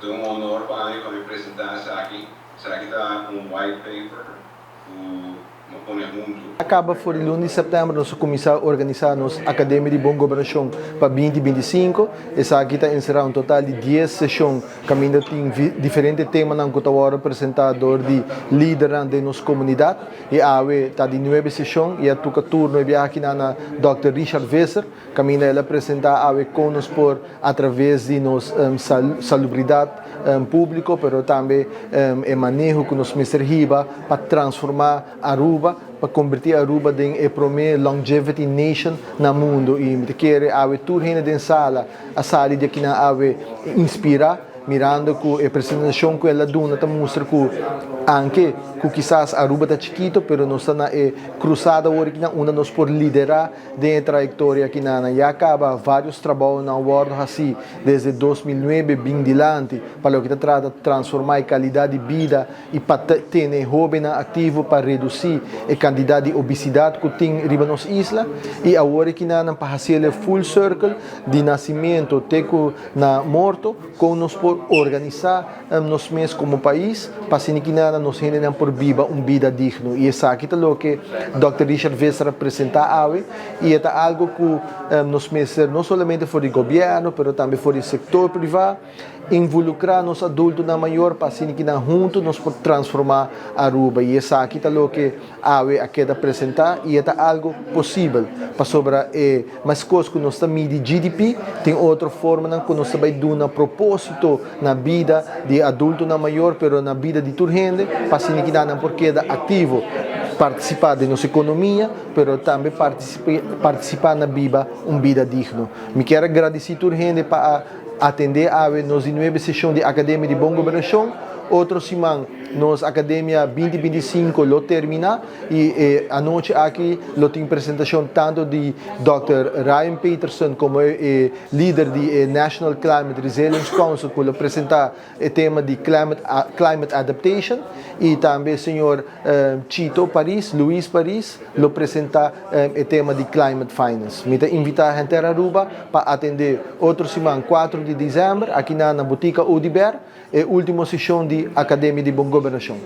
é um honor para mim apresentar isso aqui. Isso aqui está white paper, Acaba for em 1 de setembro nós começar a organizar nos Academia de Boa Governação para 2025. Essa aqui está encerrando um total de 10 sessões, caminho tem diferentes temas na qual o representador de líder de nossa comunidade. E a está de 9 sessões e a toca turno e aqui na Dr. Richard Vesser, caminho ele apresentar a conosco por através de nos salubridade público, pero também é manejo que nos Mr. Riba para transformar Aruba, para convertir Aruba em a primeira longevity nation no mundo. E me quer a tour na sala, a sala de aqui na ave inspira, mirando que a apresentação que ela dona ta mostra que anche que quizás Aruba está chiquito, pero nós está na cruzada hoje que uma nós por liderar dentro da trajetória aqui na e acaba vários trabalhos na bordo assim desde 2009 bem dilante para o que trata de transformar a qualidade de vida e para ter jovens ativo para reduzir a quantidade de obesidade que tem riba nos isla e agora que na para fazer o full circle de nascimento até na morto com nós por organizar nós mesmos como país para que nós tenhamos por viva vida digna. E essa aqui é o que Dr. Richard Vesser apresenta hoje e é algo que nós mesmos não somente for o governo, mas também for o setor privado, involucrar os adultos na maior para que juntos nós podemos transformar Aruba. E essa aqui é o que hoje aqui apresentar e é algo possível para sobre mais coisas que nós estamos de GDP, tem outra forma que nós também dando propósito na vida de adulto na maior, pero na vida de turgente, para que não porque ativo participar de nossa economia, pero também participar na vida vida digna. Me quero agradecer turgente para atender a nos 9 sessões de Academia de Boa Governação. Outro semana, nos Academia 2025 lo termina e a noite aqui lo tem apresentação tanto de Dr. Ryan Peterson como líder de National Climate Resilience Council para apresentar o tema de climate adaptation e também o senhor Luís Paris lo apresentar o tema de climate finance. Me invitar a gente a Aruba para atender outro semana 4 de dezembro aqui na Botica Udiber, a última sessão de Academia de Boa Governação.